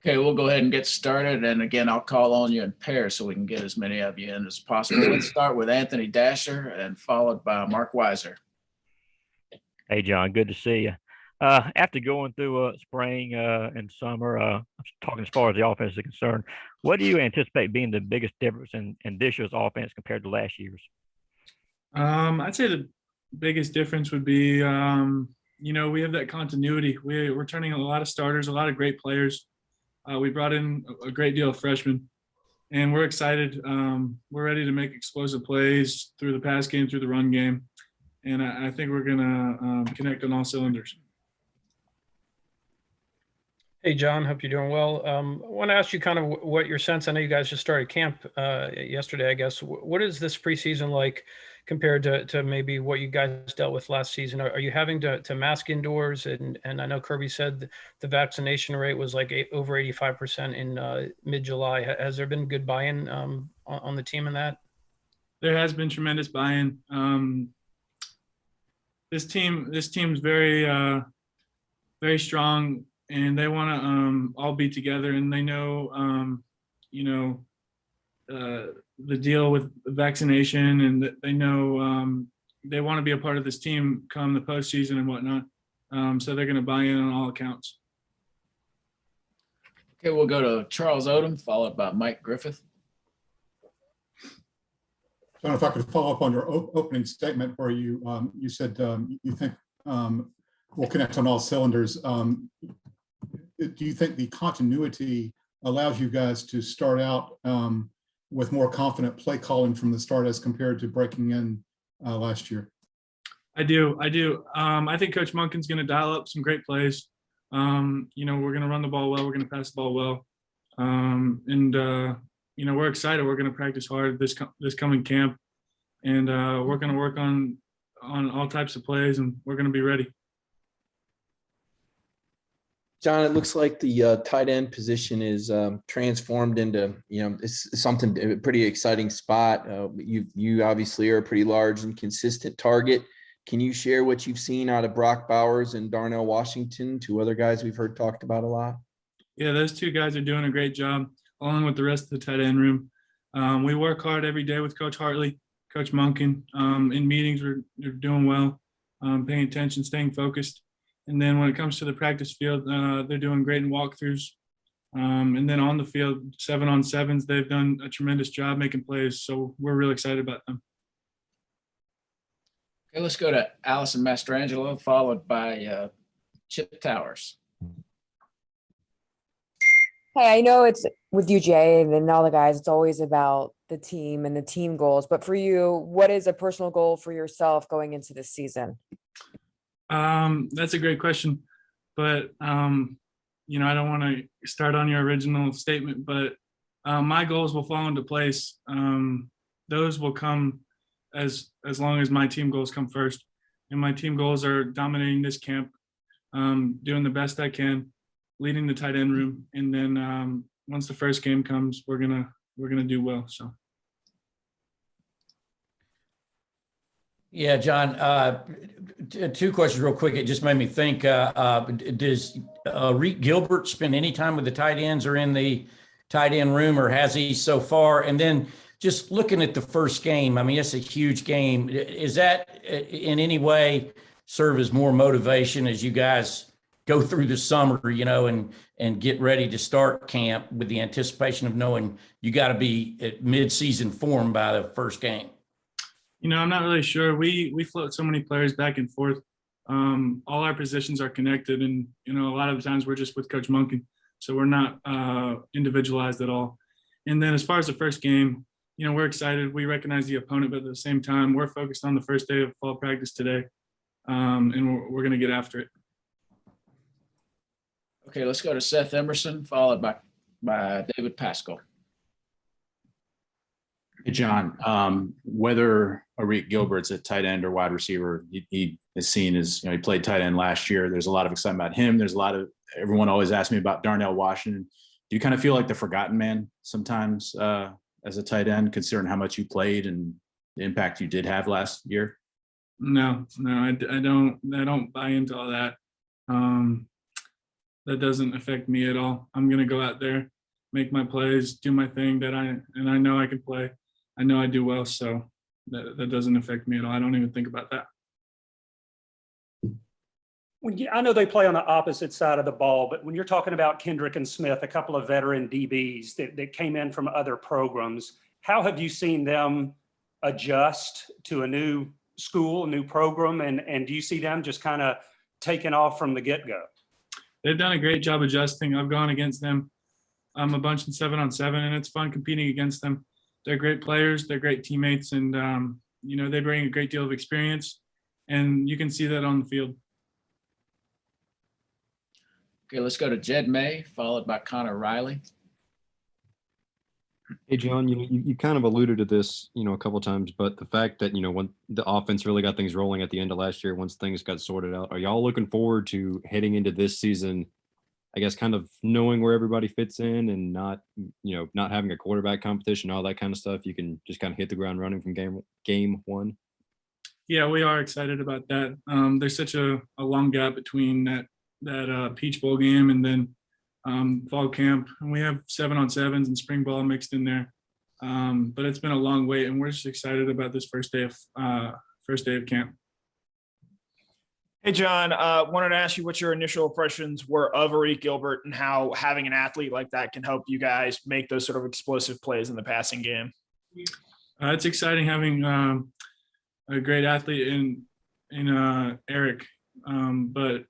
Okay, we'll go ahead and get started. And again, I'll call on you in pairs so we can get as many of you in as possible. Let's start with Anthony Dasher and followed by Mark Weiser. Hey, John, good to see you. After going through spring and summer, talking as far as the offense is concerned, what do you anticipate being the biggest difference in this year's offense compared to last year's? I'd say the biggest difference would be, we have that continuity. We're turning a lot of starters, a lot of great players. We brought in a great deal of freshmen, and we're excited. We're ready to make explosive plays through the pass game, through the run game, and I think we're going to connect on all cylinders. Hey, John, hope you're doing well. I want to ask you kind of what your sense, I know you guys just started camp yesterday, I guess. What is this preseason like compared to maybe what you guys dealt with last season? Are you having to mask indoors? And I know Kirby said the vaccination rate was like over 85% in mid-July. Has there been good buy-in on the team in that? There has been tremendous buy-in. This team's very, very strong, and they want to all be together, and they know, the deal with vaccination, and they know they want to be a part of this team come the postseason and whatnot. So they're going to buy in on all accounts. Okay, we'll go to Charles Odom, followed by Mike Griffith. John, if I could follow up on your opening statement where you said you think we'll connect on all cylinders. Do you think the continuity allows you guys to start out with more confident play calling from the start as compared to breaking in last year? I do. I think Coach Monken's going to dial up some great plays. We're going to run the ball well. We're going to pass the ball well. We're excited. We're going to practice hard this coming camp, and we're going to work on all types of plays, and we're going to be ready. John, it looks like the tight end position is transformed into, it's something, a pretty exciting spot. You obviously are a pretty large and consistent target. Can you share what you've seen out of Brock Bowers and Darnell Washington, two other guys we've heard talked about a lot? Yeah, those two guys are doing a great job, along with the rest of the tight end room. We work hard every day with Coach Hartley, Coach Monken. In meetings, we're doing well, paying attention, staying focused. And then when it comes to the practice field, they're doing great in walkthroughs. And then on the field, 7-on-7s, they've done a tremendous job making plays. So we're really excited about them. Okay, let's go to Allison Mastrangelo, followed by Chip Towers. Hey, I know it's with you, Jay, and then all the guys, it's always about the team and the team goals. But for you, what is a personal goal for yourself going into this season? That's a great question, but I don't want to start on your original statement, but my goals will fall into place. Those will come as long as my team goals come first, and my team goals are dominating this camp, doing the best I can, leading the tight end room, and then once the first game comes, we're gonna do well. So. Yeah, John, two questions real quick. It just made me think, does Gilbert spend any time with the tight ends or in the tight end room, or has he so far? And then just looking at the first game, I mean, it's a huge game. Is that in any way serve as more motivation as you guys go through the summer, and get ready to start camp with the anticipation of knowing you got to be at mid-season form by the first game? I'm not really sure. We float so many players back and forth. All our positions are connected, and a lot of the times we're just with Coach Monken, so we're not individualized at all. And then as far as the first game, we're excited. We recognize the opponent, but at the same time, we're focused on the first day of fall practice today, and we're going to get after it. Okay, let's go to Seth Emerson, followed by David Pascal. Hey, John, whether Arik Gilbert's a tight end or wide receiver, he is seen as, he played tight end last year. There's a lot of excitement about him. Everyone always asks me about Darnell Washington. Do you kind of feel like the forgotten man sometimes as a tight end, considering how much you played and the impact you did have last year? No, I don't buy into all that. that doesn't affect me at all. I'm going to go out there, make my plays, do my thing and I know I can play. I know I do well. So that doesn't affect me at all. I don't even think about that. I know they play on the opposite side of the ball, but when you're talking about Kendrick and Smith, a couple of veteran DBs that came in from other programs, how have you seen them adjust to a new school, a new program? And do you see them just kind of taking off from the get-go? They've done a great job adjusting. I've gone against them a bunch in 7-on-7, and it's fun competing against them. They're great players. They're great teammates. And, they bring a great deal of experience. And you can see that on the field. Okay, let's go to Jed May, followed by Connor Riley. Hey, John, you kind of alluded to this, a couple of times, but the fact that, when the offense really got things rolling at the end of last year, once things got sorted out, are y'all looking forward to heading into this season, I guess, kind of knowing where everybody fits in and not having a quarterback competition, all that kind of stuff? You can just kind of hit the ground running from game one. Yeah, we are excited about that. There's such a long gap between that Peach Bowl game and then fall camp, and we have 7-on-7s and spring ball mixed in there. But it's been a long wait, and we're just excited about this first day of camp. Hey, John, wanted to ask you what your initial impressions were of Arik Gilbert and how having an athlete like that can help you guys make those sort of explosive plays in the passing game. It's exciting having a great athlete in Eric, but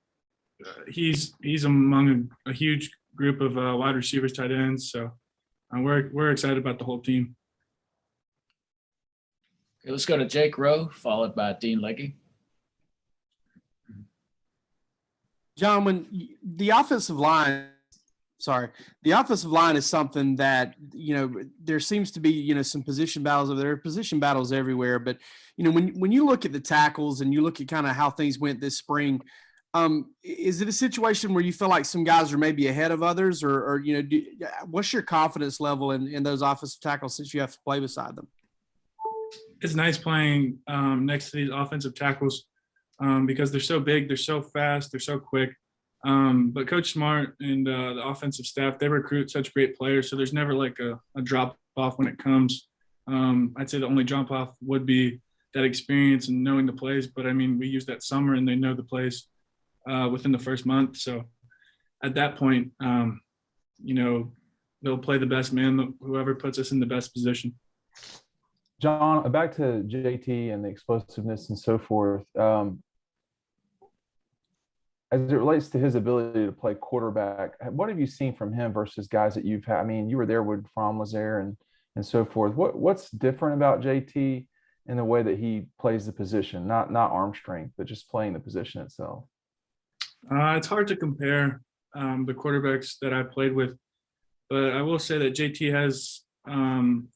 he's among a huge group of wide receivers, tight ends. So we're excited about the whole team. Okay, let's go to Jake Rowe, followed by Dean Legge. John, when the offensive line is something that, there seems to be, some position battles. There are position battles everywhere. But, when you look at the tackles and you look at kind of how things went this spring, is it a situation where you feel like some guys are maybe ahead of others or what's your confidence level in those offensive tackles since you have to play beside them? It's nice playing next to these offensive tackles because they're so big, they're so fast, they're so quick. But Coach Smart and the offensive staff, they recruit such great players. So there's never like a drop off when it comes. I'd say the only drop off would be that experience and knowing the plays. But I mean, we use that summer and they know the plays within the first month. So at that point, they'll play the best man, whoever puts us in the best position. John, back to JT and the explosiveness and so forth. As it relates to his ability to play quarterback, what have you seen from him versus guys that you've had? I mean, you were there when Fromm was there and so forth. What's different about JT in the way that he plays the position, not arm strength, but just playing the position itself? It's hard to compare the quarterbacks that I played with, but I will say that JT has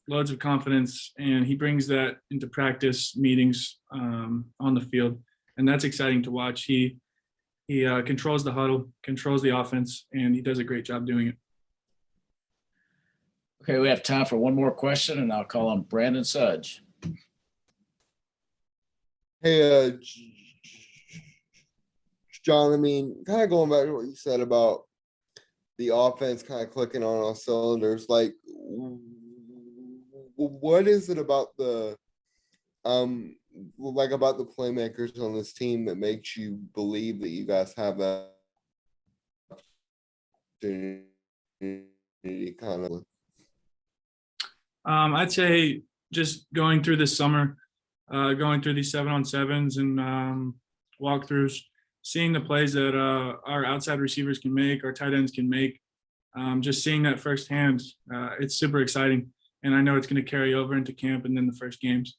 loads of confidence and he brings that into practice meetings on the field. And that's exciting to watch. He controls the huddle, controls the offense, and he does a great job doing it. Okay, we have time for one more question, and I'll call on Brandon Sudge. Hey, John, I mean, kind of going back to what you said about the offense kind of clicking on all cylinders, like what is it about the about the playmakers on this team that makes you believe that you guys have that opportunity kind of? I'd say just going through this summer, going through these 7-on-7s and walkthroughs, seeing the plays that our outside receivers can make, our tight ends can make, just seeing that firsthand, it's super exciting. And I know it's going to carry over into camp and then the first games.